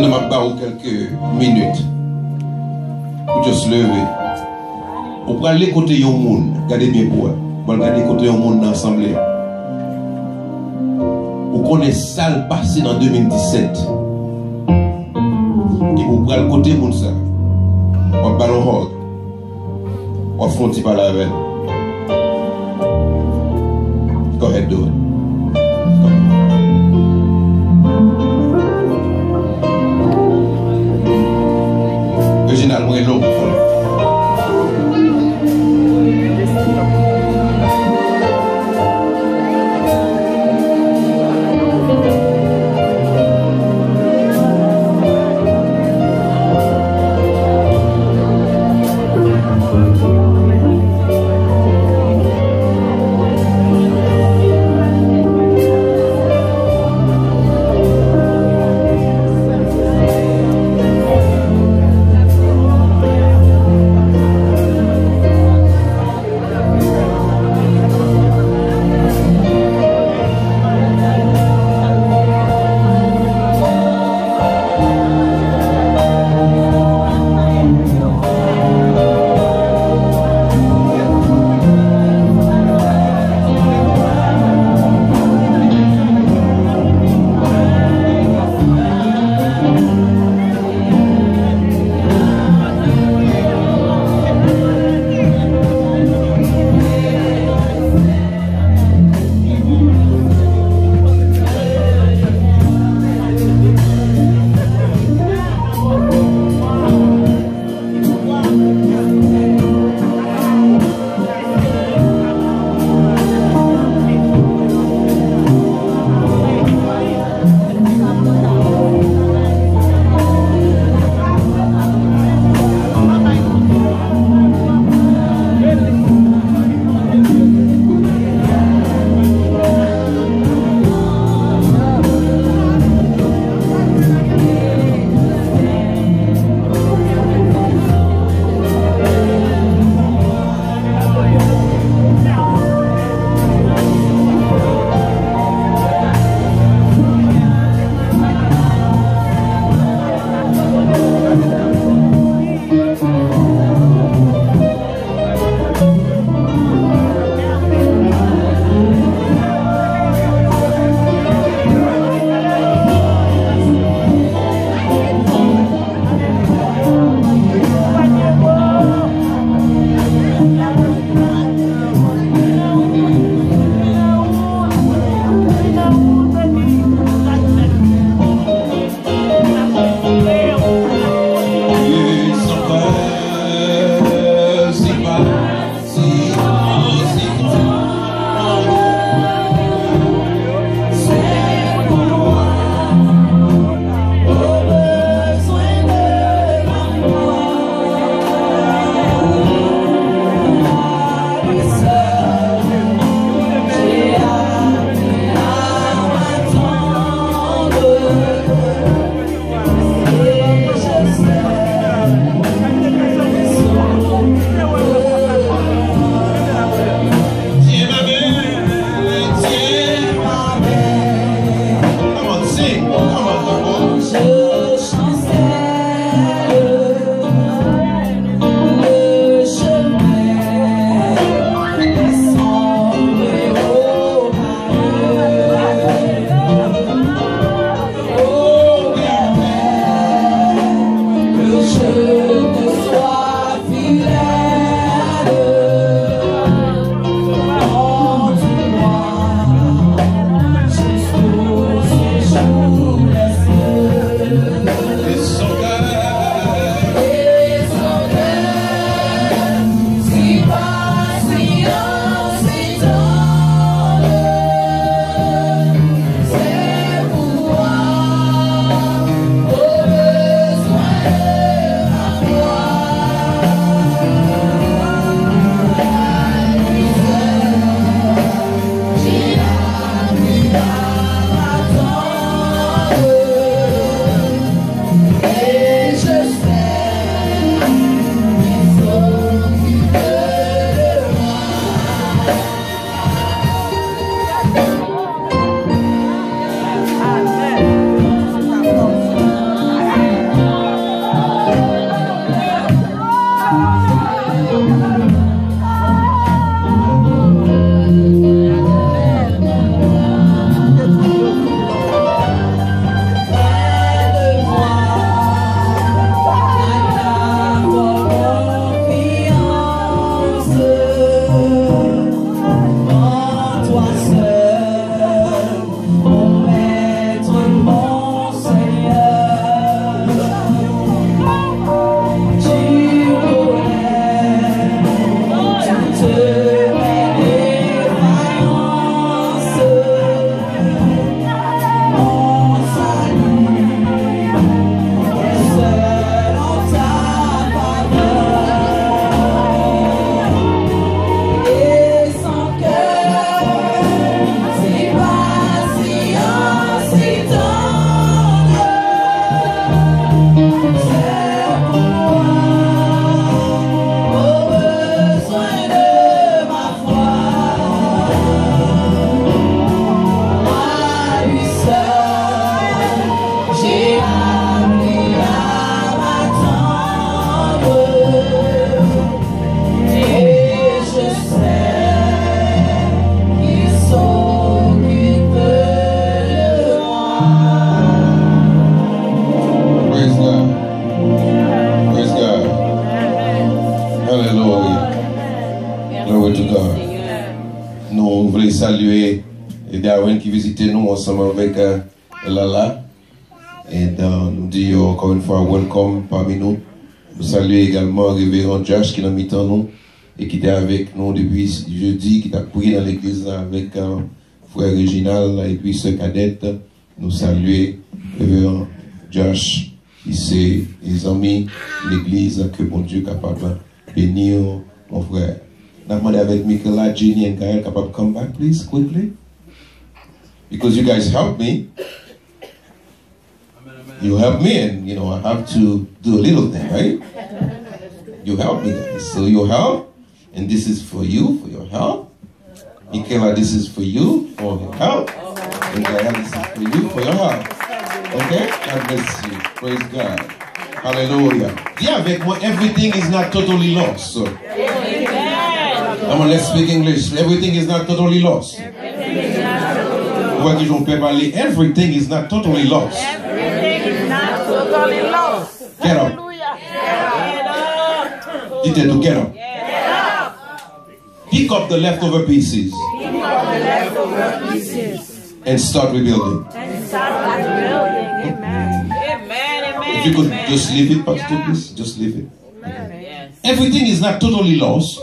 Maintenant, je vais quelques minutes pour juste se lever. Pour aller côté du monde, regardez bien pour eux. Pour regarder côté du monde dans l'assemblée. Pour connaître ça le passé dans 2017. Et pour aller côté du monde, ça. On va ballon hog. On va faire un petit parler avec. Go ahead, do it. Original, moi, l'eau. saluer Darwin qui visitait nous ensemble avec Lala. Et nous disons encore une fois welcome parmi nous. Nous saluons également Révérend Josh qui est dans mi-temps nous et qui était avec nous depuis jeudi, qui a prié dans l'église avec frère Réginal et puis sœur Cadette. Nous saluons Révérend Josh, qui c'est les amis, l'église, que bon Dieu est capable de bénir mon frère. Nous demandons avec Michaela, Jenny and Gaël capable de come back, please, quickly. Because you guys helped me. You help me, and you know I have to do a little thing, right? You help me, guys. So your help, and this is for you, for your help. Michaela, this is for you, for your help. And Gael, this is for you, for your help. Okay? God bless you. Praise God. Hallelujah. Yeah, avec moi, everything is not totally lost. So. Come on, let's speak English. Everything is not totally lost. Everything is not totally lost. Get up. Get up. Get up. Pick up the leftover pieces. And start rebuilding. Amen. If you could just leave it, Pastor, please. Just leave it. Everything is not totally lost.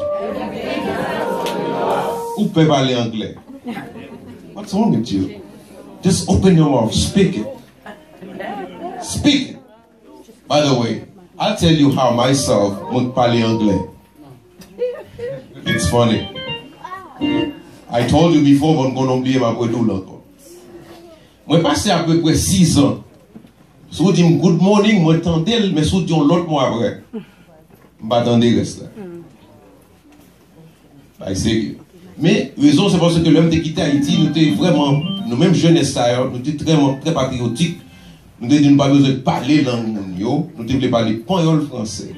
Ou peut parler anglais? What's wrong with you? Just open your mouth. Speak it. Speak it. By the way, I'll tell you how myself would parler anglais. It's funny. I told you before, but I'm going to oublier ma tout l'encore. Moi, passé à peu près 6 ans. Si vous dites good morning, moi t'entends, mais si vous dites l'autre mois après, je m'attendais reste là. Bah, c'est mais raison, c'est parce que l'homme qui quitté Haïti, nous étions vraiment, nous-mêmes jeunes, nous étions très patriotiques. Nous n'avons pas besoin de parler langue, nous devons parler espagnol français.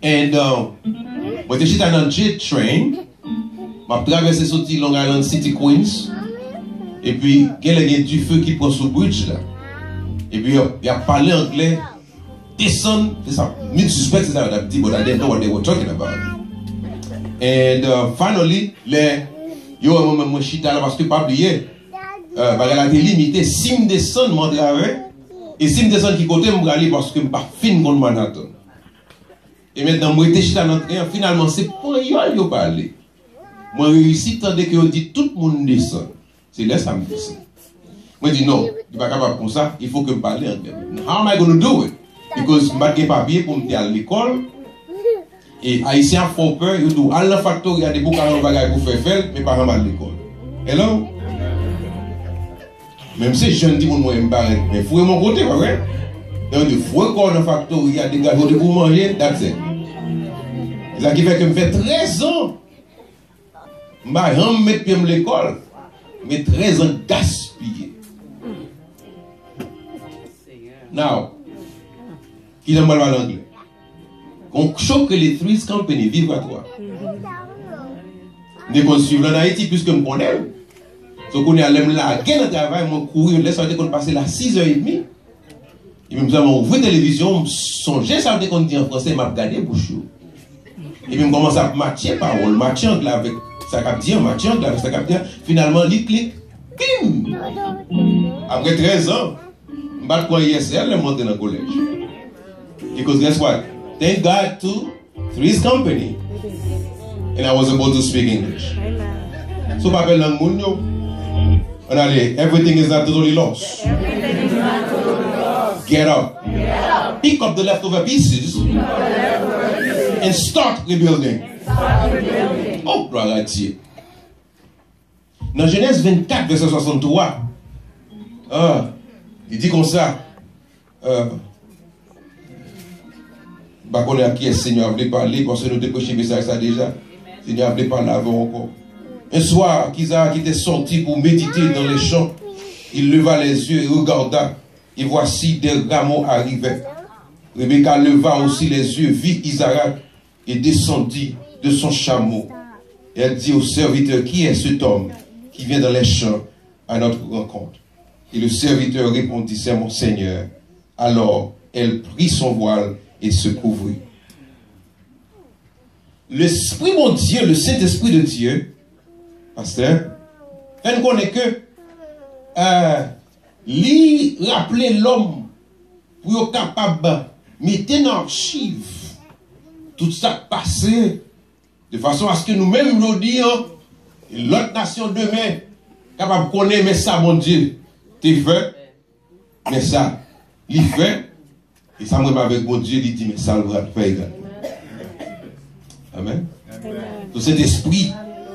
Et moi, j'étais dans un jet train, je traversé sorti Long Island City, Queens, et puis il y a du feu qui prend sur le bridge là. Et puis il a parlé anglais, descend, c'est ça, mid suspect, c'est ça, but I didn't know what they were talking about. And finally, yo, moi, je suis là parce que pas oublié, elle a été limitée, si je descends, je travaille, et si je descends qui côté, je vais aller parce que je ne suis pas fin contre Manhattan. Et maintenant, je suis dans le train, finalement, c'est pour yo parler. Moi, je réussis, tandis que je dis tout le monde descend. C'est là ça me descend. Moi, je dis non, je ne suis pas capable pour ça, il faut que je parle anglais. How am I going to do it? Because je n'ai pas de papier pour me dire à l'école. Et Haïtiens font peur, ils disent, à la factory, il y a des bouquins de bagages pour faire, mais pas à l'école. Hello? Même si je ne dis pas, mais il faut mon côté, pas vrai? Donc, il faut qu'on ait un factory, il y a des gars pour manger, that's it. C'est ça qui fait que je fais 13 ans. Je ne mets pas l'école, mais 13 ans gaspillés. Now, qui n'a pas l'anglais? On choque les Threes Company, vive à toi. Dès qu'on suit en Haïti, puisque je connais. Donc, on est allé là, gain de travail, on courir, laisse ça qu'on passe là 6h30. Et puis, on ouvre la télévision, on songe, ça veut qu'on dit en français, m'a regardé bouche. Et puis, on commence à matcher parole, matcher anglais avec ça cap dire, matcher anglais avec ça cap dire. Finalement, il clique, bim! Après 13 ans, je vais prendre ISL et monter dans le collège. Because guess what? Thank God to Threes Company. And I was able to speak English. So, Papa Langmunyo, and allez, everything is not totally lost. Get up. Pick up the leftover pieces and start rebuilding. Oh, gloire à Dieu. Dans Genèse 24, verset 63, il dit comme ça. Bah, on est à qui est Seigneur voulait parler parce que nous avons prêché le message ça déjà. Seigneur voulait parler avant encore. Un soir, qu'Isaac était sorti pour méditer dans les champs. Il leva les yeux et regarda. Et voici des rameaux arrivaient. Rebecca leva aussi les yeux, vit Isaac et descendit de son chameau. Et elle dit au serviteur, qui est cet homme qui vient dans les champs à notre rencontre? Et le serviteur répondit, c'est mon Seigneur. Alors, elle prit son voile et se couvrit. L'Esprit, mon Dieu, le Saint-Esprit de Dieu, pasteur, elle ne connaît que lui rappeler l'homme pour être capable de mettre en archive tout ça passé, de façon à ce que nous-mêmes nous disions, l'autre nation demain, capable de connaître, mais ça, mon Dieu, t'es fait, mais ça, il fait, et ça, moi, avec mon Dieu, il dit, mais ça, le va faire également. Amen. Tout cet esprit,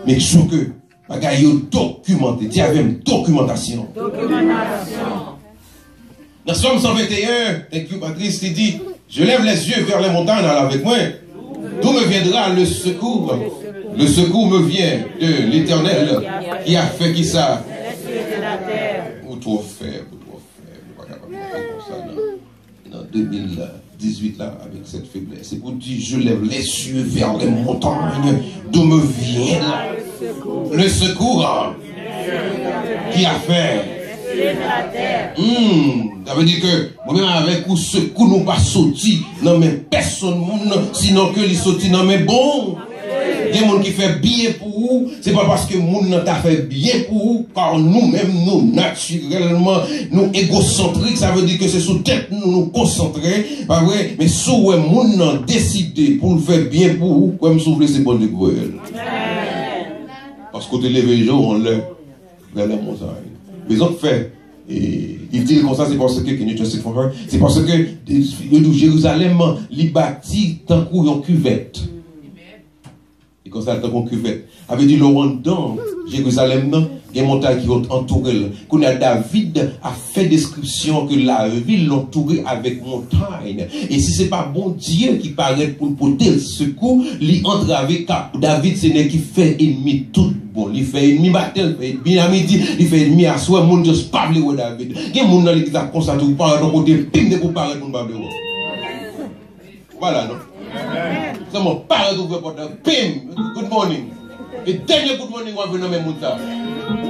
mais sûr que, bagaille documenté, dis avec une documentation. Dans Somme 121, thank you Patrice, il dit, je lève les yeux vers les montagnes, alors avec moi, d'où me viendra le secours? Le secours me vient de l'Éternel qui a fait qui ça? Ou trop faible, pas capable de faire comme ça dans 2018 là, avec cette faiblesse. C'est pour dire, je lève les yeux vers les montagnes, d'où me vient le secours qui a fait. Ça veut dire que moi-même avec ou secours nous pas sorti non mais personne sinon que les sorti non mais bon. Il y a des gens qui fait bien pour vous, c'est pas parce que moun n'a t'a fait bien pour vous, car nous-mêmes, nous, naturellement, nous égocentriques, ça veut dire que c'est sous tête nous nous concentrer, pas vrai, mais sous moun n'a décidé pour le faire bien pour vous, comme souffler c'est bon de Goël. Parce que les lever jour, on lève vers la montagne. Les autres fait, et il dit comme ça, c'est parce que, c'est parce que Jérusalem, il bâtit tant qu'on cuvette. Et comme ça, tant qu'on cuvette. Avait dit, le dans Jérusalem, il y a une montagne qui est entourée. Qu'on a David a fait description que la ville l'entourait avec montagne. Et si ce n'est pas bon Dieu qui paraît pour porter le secours, il entre avec David, c'est lui qui fait ennemi tout bon. Il fait ennemi matin, il fait ennemi à midi, il fait ennemi à soir, il ne juste pas parler de David. Il y a des gens dans l'église qui ça tout parle de côté, pim de pour parler pour parler. Voilà, non? C'est mon parle de vous pim, good morning. Et dernier good morning, on va venir même ça.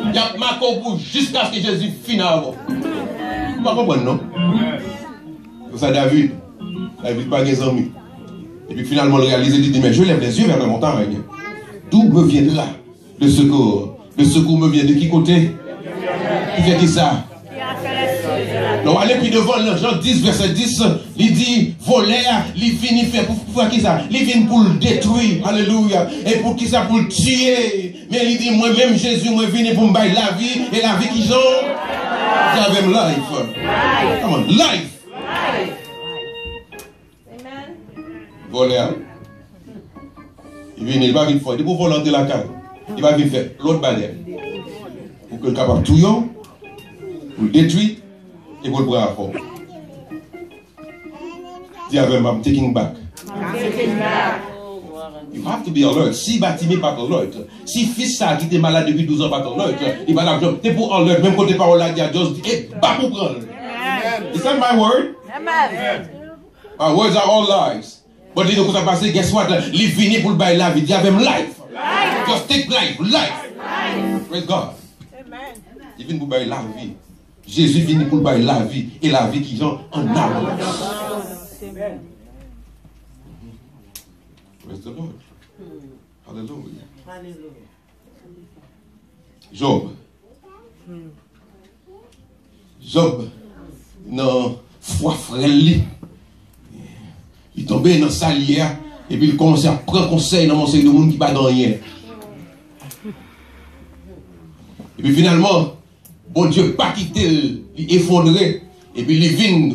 Il y a marqué au bout jusqu'à ce que Jésus finisse avant. Vous ne comprenez, non? C'est ça, David. David pas des amis. Et puis finalement, il réalise et dit, mais je lève les yeux vers la montagne. D'où me viendra le secours? Le secours me vient de qui côté? Qui fait qui ça? Donc, allez puis devant Jean 10, verset 10, il dit, voler, il finit faire pour qui ça? Il vient pour le détruire, alléluia. Et pour qui ça? Pour le tuer. Mais il dit, moi-même, Jésus, moi, venu pour me bailler la vie, et la vie qui j'en? J'avais life. Come on, life. Amen. Voler. Il vient, il va venir faire, il va volonter la carte. Il va venir faire l'autre barrière. Pour que le capable tout yon, pour le détruire, et pour le bras à fond. Dis avec moi, I'm taking back. You have to be alert. Si Batimé pas alert, si fils ça qui était malade depuis 12 ans pas alert, il va l'appeler, t'es pour alert, même quand t'es parole là, il a juste dit, pas pour prendre. Is that my word? Amen. My words are all lies. But dis donc ça passe, guess what? Il finit pour le bailler la vie. Dis avec moi, life. Just take life. Life. Praise God. Amen. Il vient pour bailler la vie. Jésus vient pour bailler la vie et la vie qui sont en abondance. Praise the Lord. Hallelujah. Job, non, foi frère, il tombait dans sa lière et puis il commençait à prendre conseil dans mon conseil de monde qui ne va dans rien. Et puis finalement, bon Dieu pas quitté, il effondré, et puis il vient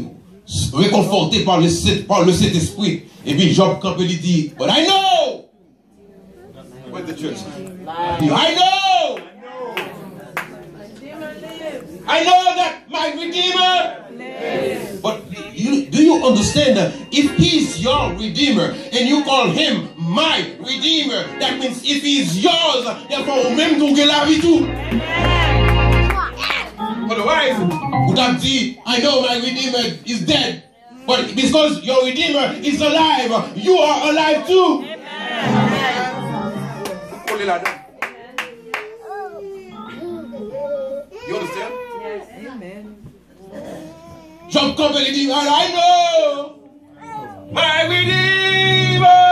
réconforté par le Saint-Esprit. Et puis Job quand il dit, but I know. Where's the church? I know that my Redeemer lives. But do you understand that if he's your Redeemer and you call him my Redeemer, that means if he's yours, therefore même donc la vie tout. Otherwise, would have dit, I know my Redeemer is dead. But because your Redeemer is alive, you are alive too. You understand? Yes. Amen. Job comes and he says, I know my Redeemer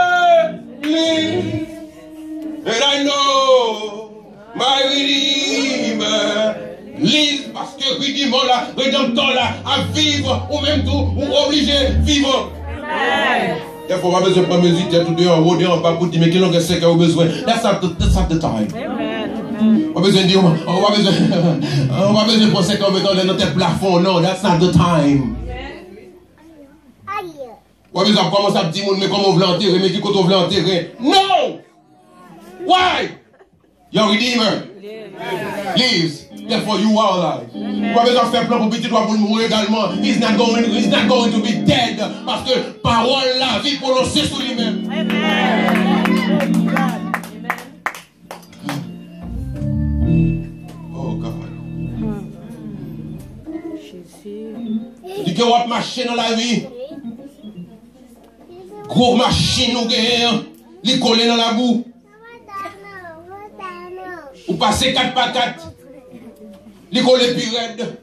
lives. And I know my vivant là, rédempteur là, à vivre, ou même tout, ou obligé de vivre. Il faut pas besoin de prendre musique, tout dehors, rôder en bas pour dire, mais quel est ce que vous besoin? That's not the time. On va besoin de dire, on va besoin de penser qu'on met dans notre plafond. Non, that's not the time. On va besoin de commencer à dire, mais comment on veut enterrer, mais qui quand on veut enterrer? No! Why? Your Redeemer lives. Therefore you are alive. On va besoin de faire plein pour petit toi pour mourir également. He's not going to be dead. Parce que parole la vie prononcée sur lui-même. Oh God. Tu peux voir marcher dans la vie. Gros machine ou guerre. Les coller dans la boue. Ou passer 4x4. Les coller plus raides.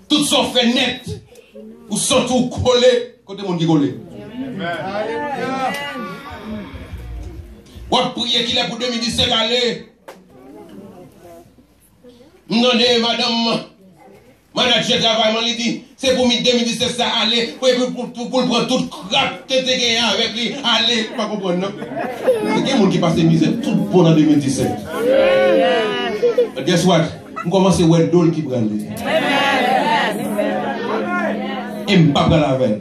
Tout ça fait net. Ou sont tout collé. Côté mon qui collé. Ou prier qu'il est pour 2017 aller. Non, madame. Manager travail, il dit, c'est pour 2017 ça aller. Pour prendre toute crap que tu as gagné avec lui. Allez, pas comprendre, non? C'est quel monde qui passe misère tout bon en 2017. But guess what? On commence à voir d'ol qui prend lui. Et pas prendre la veine.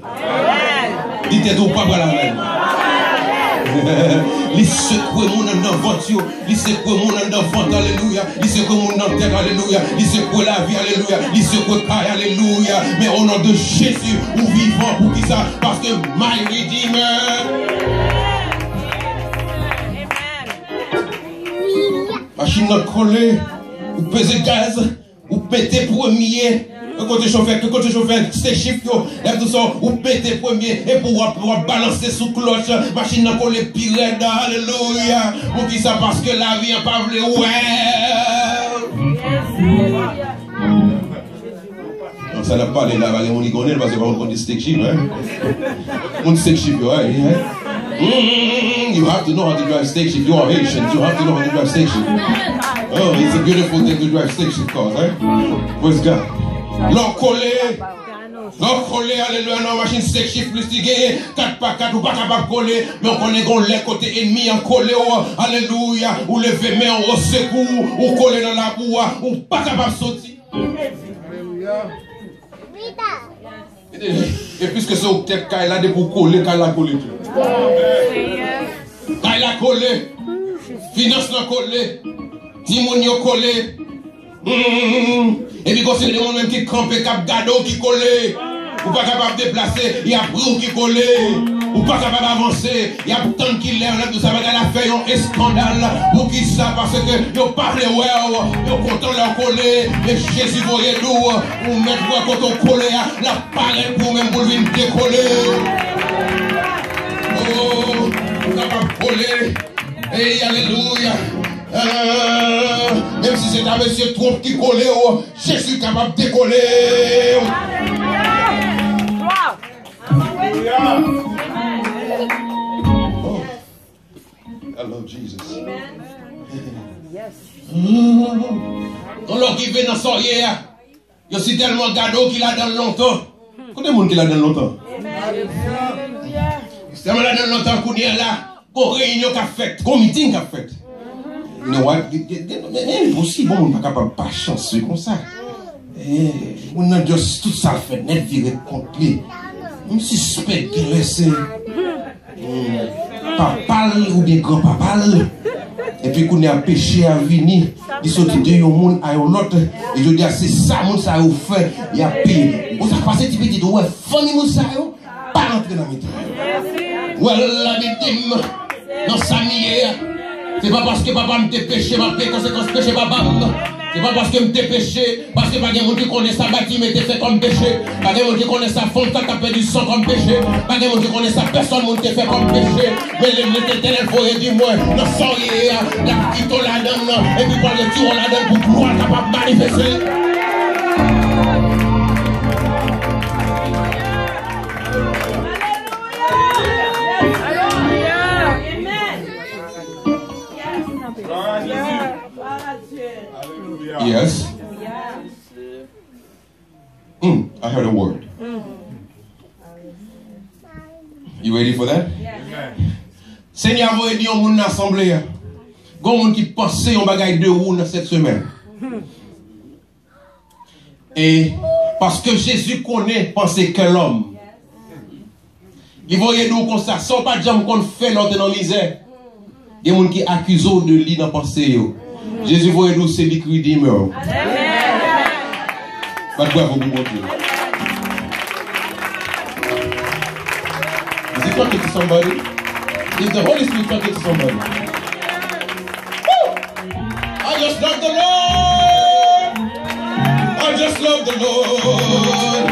Dites-vous pas prendre la veine. Il secoue mon dans voiture, il secoue mon dans vente, alléluia, il secoue mon dans terre, alléluia, il secoue la vie, alléluia, il secoue caille, alléluia. Mais au nom de Jésus, nous vivons pour qui ça? Parce que my Redeemer. Machine not collée, ou pesez gaz, ou pétez premier. Quand tu chauffeur, c'est chiffre, tout ça, ou pétez premier, et pour balancer sous cloche, machine n'a pas les pirates, alléluia. Pour qui ça? Parce que la vie n'a pas voulu, ouais. Non, ça n'a pas les là, on y connaît, parce que on dit stick shift, hein. On dit stick shift, ouais. You have to know how to drive stick shift. You are Haitian, you have to know how to drive stick shift. Oh, it's a beautiful thing to drive stick shift cars, right? Praise God. L'encollé, alléluia, non, machine 5 chiffres plus tigé, 4x4 ou pas capable de coller, mais on connaît qu'on l'est côté ennemi en collé, alléluia, ou lever main au secours, ou coller dans la boue, ou pas capable de sortir. Et puisque c'est au tête, quand il a des pour coller, quand il a collé tout. Quand il a collé, finance n'a collé, Timonio collé. Et puis quand c'est le monde même qui campe, qui gado qui colle, ou pas capable de déplacer, il y a brou qui colle, ou pas capable d'avancer, il y a tant qui lève, tout ça va la faire un scandale, pour qui ça, parce que ils parlent ouais, ils content de leur coller, et Jésus voyait nous, ou mettre quand on colle, la parole pour même pour lui décoller. Oh, capable de coller, et alléluia. Même si c'est un monsieur Trump qui colle, Jésus est capable de décoller. Oh, I love Jesus. Quand l'homme qui vient dans son hier, il y a aussi tellement de cadeaux qu'il a dans longtemps. Combien de monde qu'il a dans longtemps? C'est tellement dans longtemps qu'on est là, qu'on réunion qu'a fait, qu'on meeting qu'a fait. You know what? Mais aussi, bon, on n'est pas capable de pas chancer comme ça. On a juste tout ça fait net virer contre lui. On suspecte qu'il laisse papa ou bien grand-papa. Et puis qu'on a péché à venir, il sortit de un monde à un autre. Et je dis, c'est ça, mon ça a fait, il a payé. On s'est passé, tu peux dire, ouais, famille, mon ça a pas rentré dans mes temps. Ouais, la victime, dans sa mienne. C'est pas parce que papa me péché, ma paix, conséquence péché papa. C'est pas parce que me péché, parce que pas de monde qui connaît sa bâtiment mais fait comme péché. Pas de monde qui connaît sa fonte qui a perdu sang comme péché. Pas de monde qui connaît sa personne qui fait comme péché. Mais l'éternel voyait du moins, dans son hier, la petite on la donne, et puis par le tour on la donne pour pouvoir capable de manifester. Yes. I heard a word. You ready for that? Seigneur, vous avez dit au monde assemblée. Il y a des gens qui pensent qu'on bagaille de roue dans cette semaine. Et parce que Jésus connaît penser que l'homme. Il voyait nous comme ça, sans pas de gens qu'on fait l'autre dans la misère. Il y a des gens qui accusent de lui dans la pensée. Jésus voyait nous, c'est lui qui dit, mais. Pas de quoi vous montrer. Is he talking to somebody? Is the Holy Spirit talking to somebody? Woo! I just love the Lord. I just love the Lord.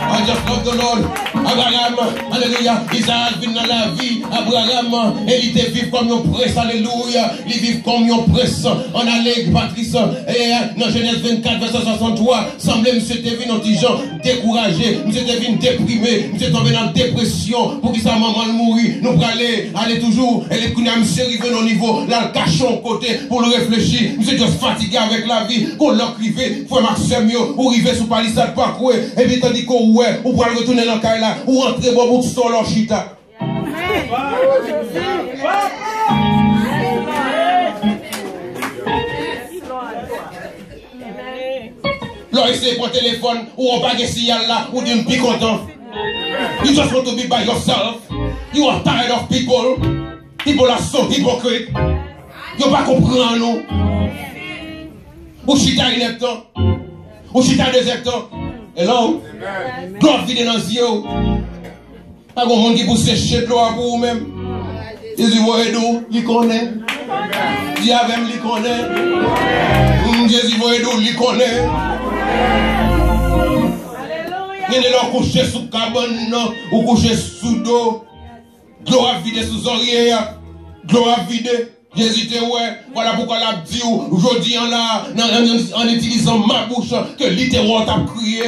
I just love the Lord. Abraham, alléluia, Isaac vit dans la vie. Abraham, il était vivre comme un prince, alléluia. Il vit comme un prince. On allait, Patrice, et dans Genèse 24, verset 63, semblait monsieur Tevin un petit gens découragé, monsieur Tevin déprimé, monsieur tombé dans la dépression, pour que sa maman mourit. Nous pour aller toujours, et les coups monsieur arrivé au niveau, là, le cachon côté, pour le réfléchir. Monsieur juste fatigué avec la vie, qu'on l'a privé, faut Maxime, ou arriver sous palissade, pas quoi, et puis tandis qu'on ouais, ou pour retourner dans le cas là. Ou entrer bon bout de solo chita. Là, essayez pour téléphone, ou on pas de signal là, ou d'une plus content. You just want to be by yourself. You are tired of people. People are so hypocrite. You pas comprendre nous. Ou chita ineptant. Ou chita déseptant. Hello? Gloire vide dans les yeux. Pas de monde qui pousse sécher de l'eau pour vous-même. Jésus voit d'où, il connaît. Diable il connaît. Jésus voit d'où, il connaît. Il est là couché sous cabane, ou couché sous dos. Gloire vide sous oreille. Gloire vide. Jésus te ouais, voilà pourquoi la dit aujourd'hui en utilisant ma bouche que littéralement t'a crié.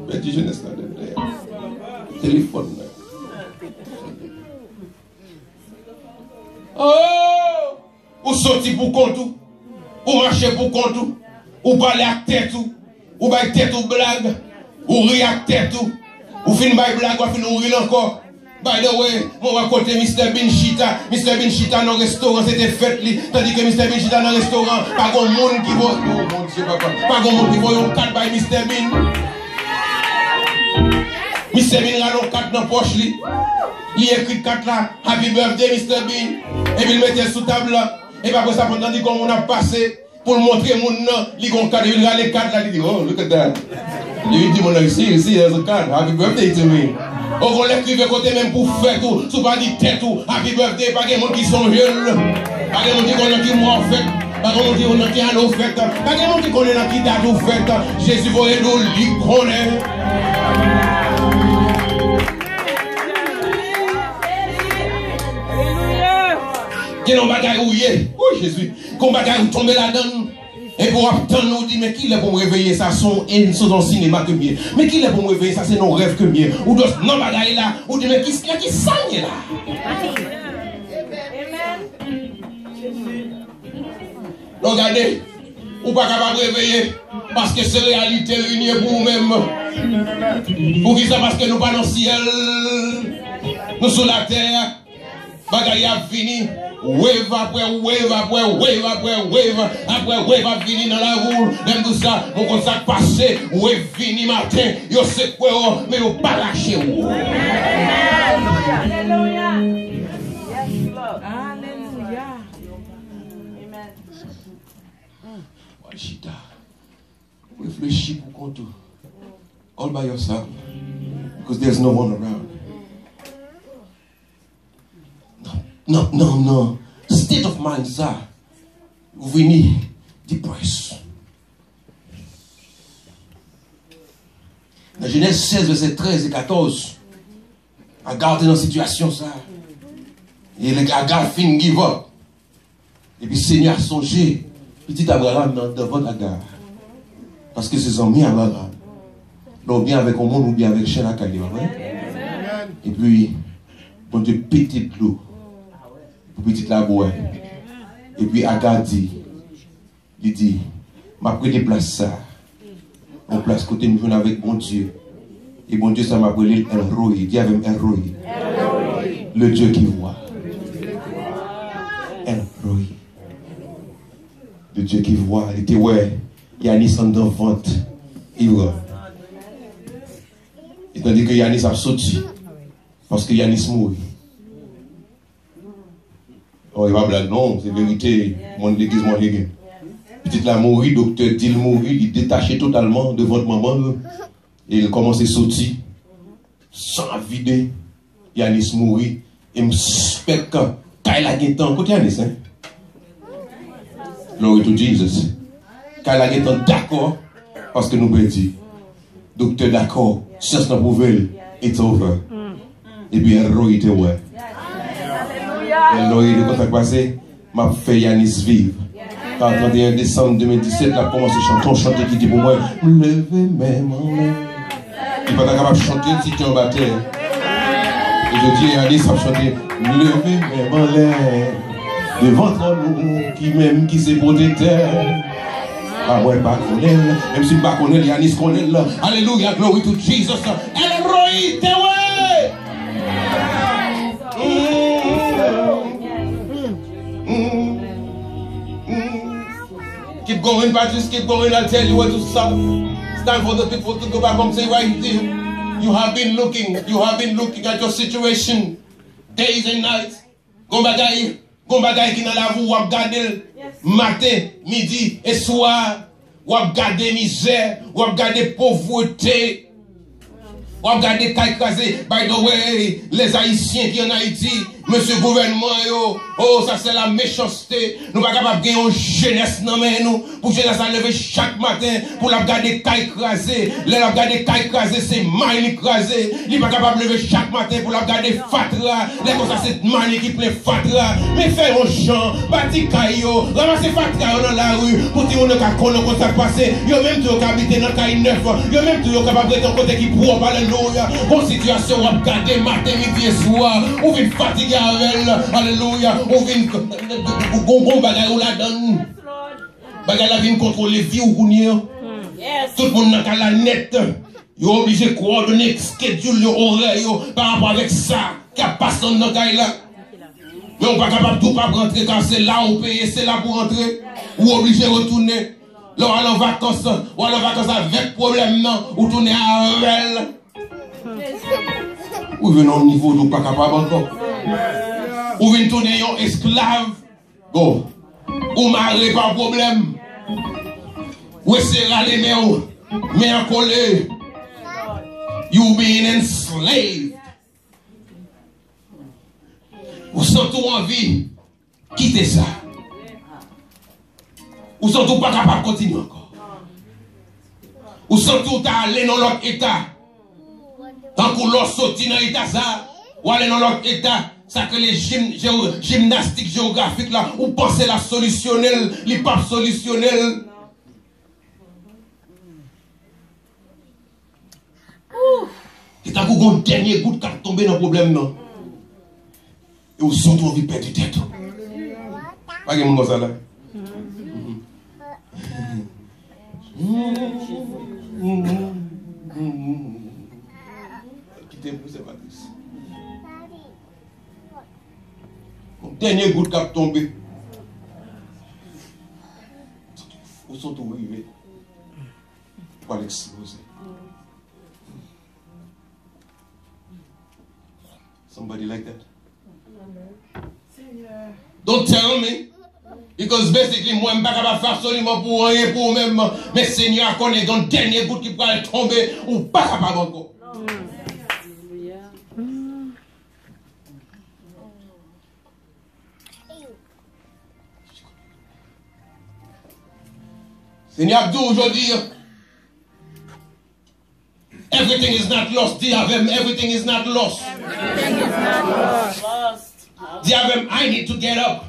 Petit jeunesse là derrière. Téléphone là. Oh! Ou sorti pour compte ou marcher pour compte ou parler à tête ou bailler tête ou blague ou rire à tête ou fin bailler blague ou fin rire encore. By the way, on va côté Mr. Binchita. Mr. Binchita dans le restaurant, c'était fait li. Tandis que Mr. Binchita dans le restaurant, pas grand monde qui va. Oh mon Dieu, papa. Pas grand monde qui va yon 4 by Mr. Bin. Mr. Bin a yon 4 dans la poche li. Il écrit 4 là. Happy birthday, Mr. Bin. Et puis il mettait sous table là. Et pas que ça, pendant dit qu'on a passé. Pour le montrer mon nom, il y a 4. Il regarde les 4 là. Il dit, oh, look at that. Il dit, mon nom, see, there's a card. Happy birthday to me. On l'écrivait côté même pour faire tout, sous pas dit tête tout, happy birthday, pas de monde qui sont jeunes, pas de monde qui connaît qui moi fait, pas de monde qui connaît qui a l'eau fait, pas de monde qui connaît qui date ou fait, Jésus voyait nous, il connaît. Il y a un bagage où il est, oui Jésus, qu'on bagage où tomber là-dedans. Et pour attendre, nous dit, mais qui est pour me réveiller ça, sont dans le cinéma que mieux. Mais qui est pour me réveiller ça, c'est nos rêves que mieux. Ou d'autres, non, bagaille là, ou dit, mais qui s'agne là? Donc, regardez, ou pas capable de réveiller, parce que c'est réalité réunie pour nous-mêmes. Pour qui ça, parce que nous pas dans le ciel, nous sur la terre, bagaille a fini. Wave après wave après wave après wave après wave a fini dans la roue. Même tout ça, on consacre passé, wave fini matin, yo c'est quoi, mais yo pas lâché. Alléluia. Yes, Lord. Alléluia. Amen. Washita. Réfléchis pour compte. All by yourself. Because there's no one around. Non. State of mind, ça. Vous venez depressed. Dans Genèse 16, verset 13 et 14, Agar est dans une situation, ça. Et Agar fin give up. Et puis Seigneur a songé, petit Abraham devant Agar. Parce que ses amis Abraham. Donc bien avec un monde ou bien avec Shela Kali. Et puis, bon Dieu pété de l'eau. Petite la boue. Et puis Agar dit, il dit, m'a pris des places ça. en place côté me joindre avec bon Dieu. Et bon Dieu, ça m'a appelé El Roi. Dis avec El Roi. Le Dieu qui voit. El Roi. Le Dieu qui voit. Il était ouais. Yanis en dans vente. Ivre. Et tandis que Yanis a sauté. Parce que Yanis mourit. Oh, il va blague. Non, c'est vérité. Mon église, mon église. Petite la mourit, docteur dit le mourit, il détaché totalement de votre maman. Et il commence à sauter. Sans vider. Yanis mourit. Et me specte quand il a gagné temps. Côté Yanis, hein? Glory to Jesus. Quand il a gagné temps, d'accord. Parce que nous perdons. Docteur, d'accord. Science n'a prouvé. It's over. Et puis, un roi était ouais. Et là, il est contact passé. M'a fait Yanis vivre. Quand 31 décembre 2017, la commence à chanter qui dit pour moi, levez même en l'air. Il n'est pas capable de chanter si tu es en bataille. Et je dis à Yanis à chanter, levez même en l'air. Devant nous qui même qui s'est protecteur. Ah ouais, pas qu'on est là. Même si pas qu'on est, Yanis qu'on est là. Alléluia, glory to Jesus. El Roi, t'es ouais. Keep going, Patrice, keep going. I'll tell you where to stop. It's time for the people to go back home. Say right there. You have been looking at your situation days and nights. Gon bagay qui dans la vous, wap gade matin, midi et soir. Wap gade misère, wap gade pauvreté. Wap gade kaikazé. By the way, les Haïtiens qui en Haïti, monsieur gouvernement yo, oh ça c'est la méchanceté. Nous pas capable gagner une jeunesse non mais nous pour jeunesse à lever chaque matin pour la garder caille crasée. La garder caille crasée c'est mani crasée. Il pas capable lever chaque matin pour la garder fatra. Les comme ça c'est mani qui plein fatra. Mais faire un champ, bâti caille yo, ramasser fatra dans la rue pour dire on ka connait comme ça passer. Yo même tout habiter dans caille neuf. Yo même tout capable d'être côté qui propre alléluia. Bon situation on regarder matin midi et soir. On vient fatigué alléluia, on vient gongon bagay ou la donne. Bagay la vient contrôler vie ou gounir. Tout le monde n'a la net. Yo obligé de coordonner schedule horaire par rapport avec ça qui a passé dans le là. Mais on pas capable tout pas rentrer quand c'est là on paye, c'est là pour rentrer. Ou obligé de retourner. Là on a en vacances, ou en vacances avec problème non, ou tourner à Revel. Ou venons au niveau d'où pas capable encore. Ou venez tourner un esclave. Go. Ou marrer pas problème. Ou serrer les mains. Mais en collé. You being enslaved. Ou sentez envie. Quittez ça. Ou sentez pas capable de continuer encore. Ou sentez aller dans l'autre état. Tant que l'on sortit dans l'état ça, ou aller dans l'autre état, ça que les gymnastiques géographiques là, ou penser la solutionnelle, les papes solutionnels. Et tant qu'on a un dernier goût de carte tomber dans le problème non. Et vous sentez envie de perdre tête. Pas que mon ça là. Mon dernier goutte qui a tombé. Où sont-ils arrivés pour l'exploser? Somebody like that? Don't tell me. Because basically, moi, je ne suis pas capable de faire absolument pour rien pour moi-même. Mais Seigneur connaît dans le dernier goutte qui pourrait tomber ou pas capable encore. Seigneur Abdou aujourd'hui, everything is not lost. Diavem, everything is not lost. Everything is not lost. Diavem, I need to get up.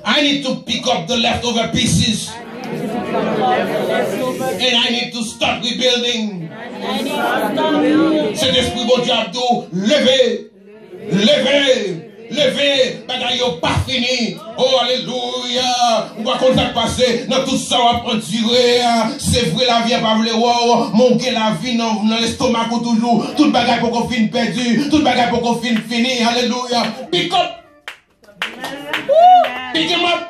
I need to pick up the leftover pieces. And I need to start rebuilding. Cet esprit bon Dieu Abdou, levez, levez, Levez, bagaille pas fini. Oh, alléluia. On va contact passer. Dans tout ça, on va endurer. C'est vrai, la vie n'est pas voulu. Monter la vie dans l'estomac toujours. Toute bagaille pour qu'on finisse perdu. Toute bagaille pour qu'on finisse fini. Alléluia. Pick up. Pick him up.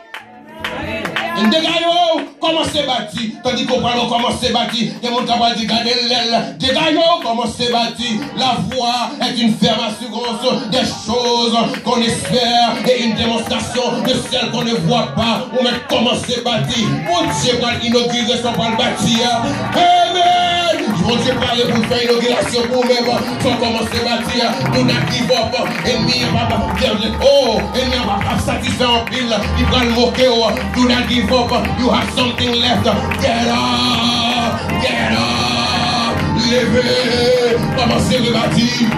Dégaillons, comment c'est bâti? Tandis qu'on parle comment c'est bâti. Il y a mon travail dit garder l'aile. Dégaillons, comment c'est bâti. La voix est une ferme assurance des choses qu'on espère et une démonstration de celles qu'on ne voit pas. Ou même comment c'est bâti. Mon Dieu va inaugurer son bal bâti. Amen. Mon Dieu parle pour faire inauguration pour même. Sans comment c'est bâti. Nous n'avons give up. Ennemi va pas faire. Oh, ennemi va pas satisfaire en pile. Il va le moquer. Do not give up. You have something left. Get up. Get up. Levez. Commencez à rebâtir.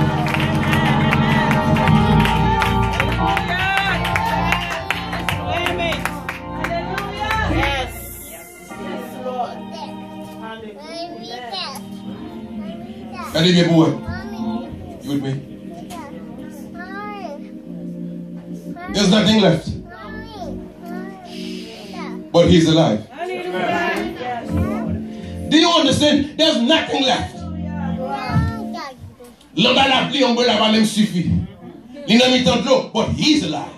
Allez bien pour eux. You with me? There's nothing left. But he's alive. Do you understand? There's nothing left. L'homme a l'appli, on peut l'avoir même suffi. Il n'a mis tant de l'eau, but he's alive.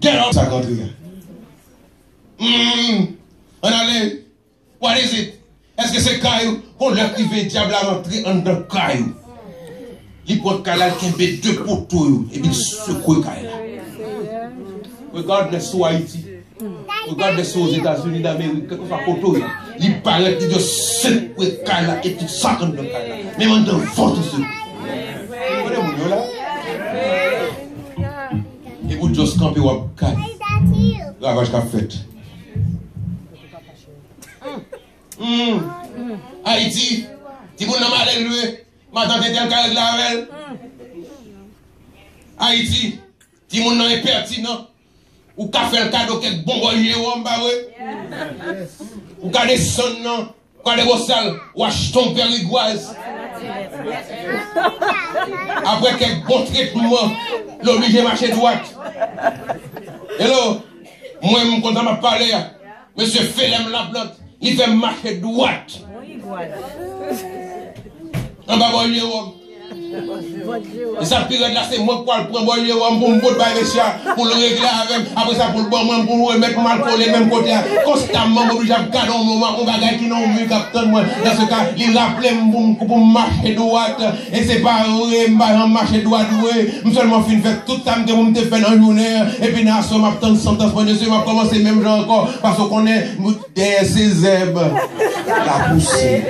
Get up. Ça contre. On allait. What is it? Est-ce que c'est caillou? Qu'on leur privé diable à rentrer en dans caillou. Il prend caillou qui met deux poteaux et puis secoue caillou. Regardez sur Haïti. Regardez sur aux États-Unis d'Amérique. Quelque soit poteau. Il paraît qu'il y a 7 caillou et puis 50 de caillou. Même en dans 20 de et vous juste camper ou caillou. Lavage qu'a fait. Haïti, si vous n'avez pas élevé, maintenant t'es tel cas de la velle. Haïti, si vous n'avez pas pertinent, ou qu'a fait le cadeau quel bon boyer ou m'baré. Ou qu'a des sons non, qu'a des bossales, ou acheton périgoise. Après quel bon traitement, l'obligé marcher droite. Hello, moi je me content de parler, monsieur Philem Laplante. Il fait marcher droite. En bas, et ça période là, c'est moi qui prends pour me botter pour le régler avec. Après ça, pour le bon moment, pour le mettre mal pour les mêmes côtés. Constamment, obligé de garder un moment, on va gagner qui n'ont vu captain. Moi, dans ce cas, il rappelle pour marcher droite. Et c'est pas vrai, je marcher droite. Je seulement fin fait tout ça, je me fais dans la journée. Et puis, dans ce moment, je me sentence pour dessus, je commence même genre encore. Parce qu'on est derrière ces herbes. La poussée.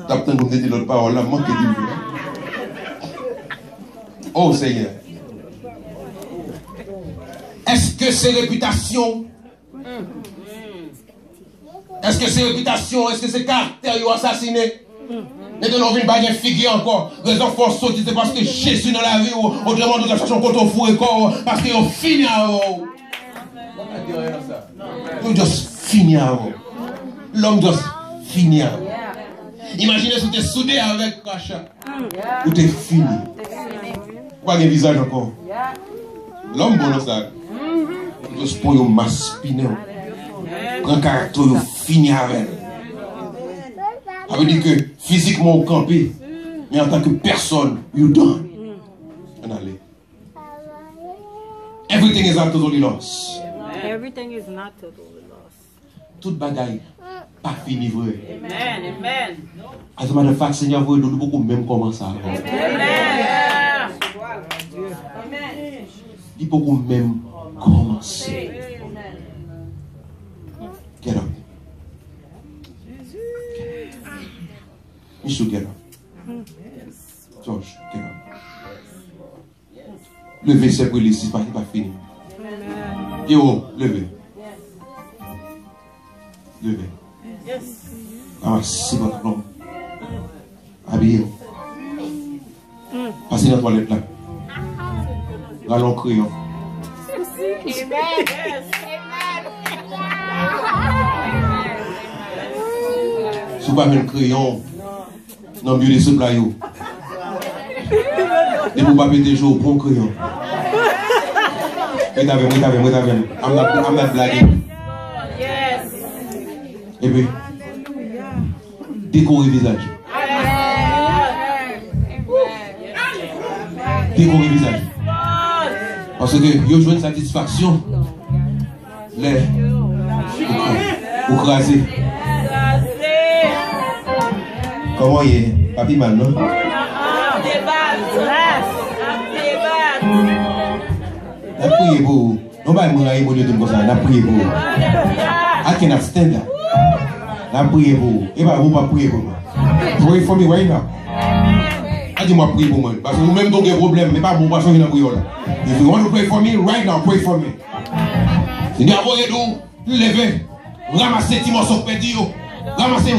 Captain, vous me dites l'autre parole, là, manque de Dieu. Oh Seigneur. Est-ce que c'est réputation? Est-ce que c'est réputation? Est-ce que c'est caractère ou assassiné? Maintenant, on vient de baguer figuer encore. Raison force sauter, c'est parce que Jésus dans la vie, on demande de la chercher contre au four et corps, parce qu'ils ont fini à vous. Ils ont juste fini à vous. L'homme juste fini à vous. Imaginez si tu es soudé avec Kacha. Ou tu es fini. Pas de visage encore. L'homme bon ça. Juste pour un maspiné. Grand caractère, fini avec. Ça veut dire que physiquement on campé. Mais en tant que personne, you done. On allait. Everything is not totally lost. Everything is not totally lost. Toute bagaille. Pas fini vrai. Amen. Amen. As a matter of fact, Seigneur, vous nous beaucoup même commencer à Amen. Il beaucoup même commencer. Get up. Michou, get up. George, get up. Levez ce pour les six, pas fini. Yo, levez. Levez. Ah, c'est votre nom. Habillez-vous. Passez dans la toilette là. Allons crayon. Si vous avez un crayon, non mieux de ce plat. Et vous pas péter jour pour crayon. I'm not blaguing. Yes. Et puis, décorer le visage. Décorer le visage. Parce que vous jouez une satisfaction. Les. Vous crasez. Comment il est? Papi mal, non? On a prié pour vous. On va me dire comme ça. On a prié pour vous. I cannot stand that. On a prié pour vous. Et bien, vous pas prier pour moi. Pray for me right now. Dis-moi prier pour moi. Parce que vous-même, vous avez des problèmes. Mais pas pour moi changer la prière. If you want to pray for me right now, pray for me. Seigneur, vous levez. Ramassez les morceaux perdus. Ramassez,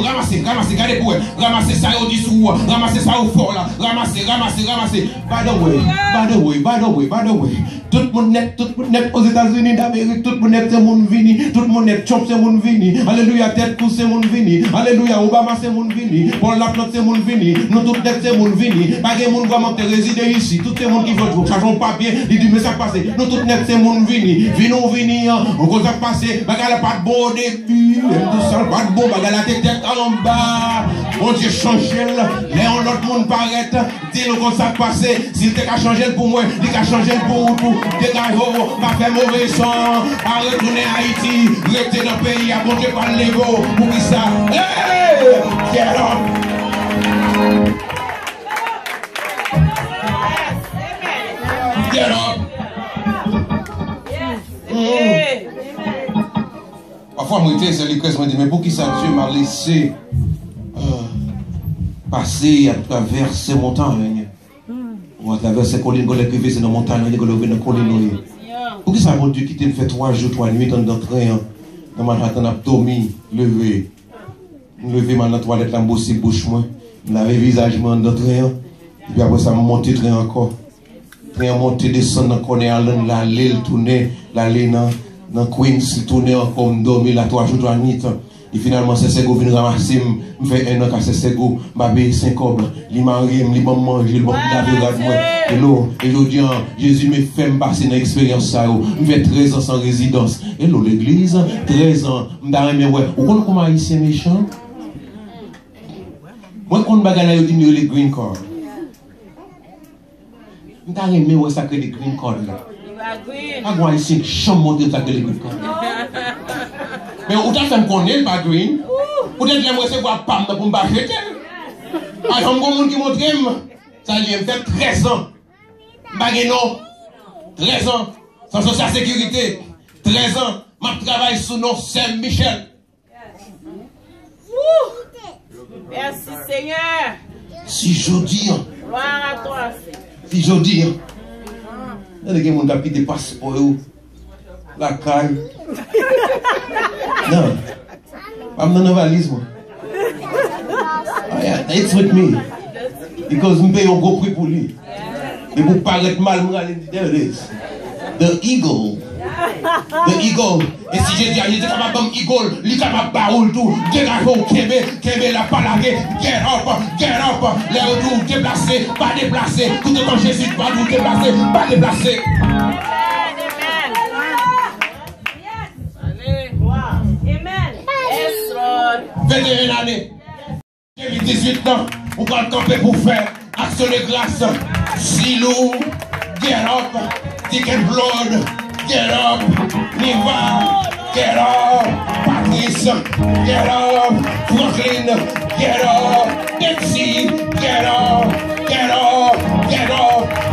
gardez pour eux. Ramassez ça au dessous, ramassez ça au fort là. Ramassez. By the way. Tout le monde net aux États-Unis d'Amérique, tout le monde net c'est mon vini, tout le monde net Trump c'est mon vini. Alléluia, tête pousse c'est mon vini. Alléluia, Obama c'est mon vini. Paul Laplante c'est mon vini. Nous tout net c'est mon vini. Pas de monde vraiment te résider ici. Tout le monde qui veut jouer, changeons pas bien. Il dit mais ça passe. Nous tout net c'est mon vini. Vini, on cause ça passer. Bagala pas de bon début. Tout ça pas de bon. Bagala tête en bas. On Dieu change le. Léon l'autre monde paraît. Dis-nous comment ça passe. S'il t'a changé pour moi, il t'a changé pour vous. Dégagez-vous, pas faire mauvais son. À retourner à Haïti, rester dans le pays, à monter par l'ego. Pour qui ça? Hey! Get up! Get up! Parfois, moi, c'est les questions, je me dis, mais pour qui ça Dieu m'a laissé passer à travers ces montagnes? Ou à travers ces collines, c'est dans la montagne, dans la colline. Pour qui ça, mon Dieu, qui t'a fait 3 jours, 3 nuits dans le train, dans Manhattan, a dormi, levé dans la toilette, la bouche, moi, lavé le visage dans le train, et puis après ça, monté le train encore. Le train monté, descendre dans Coney Island, l'aller, le tourner, l'aller dans Queens, le tourner encore, dormi, la 3 jours, 3 nuits. Et finalement, c'est ce que vient ramasser, me fait 1 an que c'est ce que m'a payé 5 cobres, il m'a manger, il m'a regardé moi. Et aujourd'hui, Jésus me fait passer dans l'expérience ça, me fait 13 ans sans résidence. Et l'église, 13 ans, je me ouais, vous comprenez comment ici est méchant? Moi, quand je dis les green card, je me dis ouais, ça que les green card là. Pas ici, chambre de ça que les green card. Mais autant ça me connaît, pas green. Peut-être que j'aimerais recevoir PAM pour me battre. Par exemple, il y a des gens qui montrent, ça lui fait 13 ans. Non, 13 ans, sans social sécurité. 13 ans, je travaille sous nom Saint-Michel. Merci Seigneur. Si je dis, Gloire à toi. si je dis, il y a des gens qui ont quitté passeport, la caille. Non, pas dans la valise, moi. Oh yeah, it's with me. Because je paye un gros prix pour lui. Et pour paraître mal, there it is. The eagle. Et si j'ai dit, il est capable de eagle, il est capable de baroul tout. Dégagez, Kébé, la palague, get up. Les retours, déplacés, pas déplacés. Tout le temps, Jésus, pas vous déplacer, pas déplacer. Amen. Yes, Lord. 21 années. J'ai mis 18 ans. On va le camper pour faire action de grâce. Silou, get up. Deacon Blood, get up. Niva, get up. Patrice, get up. Franklin, get up. Betsy, get up.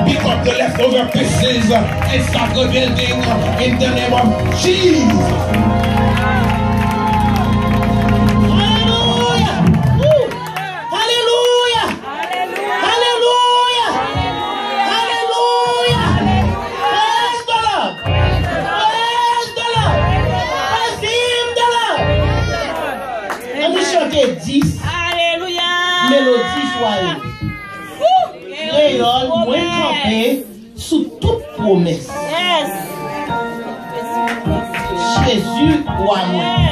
Pick up the leftover pieces and start the building in the name of Jesus. Mélodie joyeuse. Créole, moins campé sous toute promesse. Yes. Jésus ou à moi.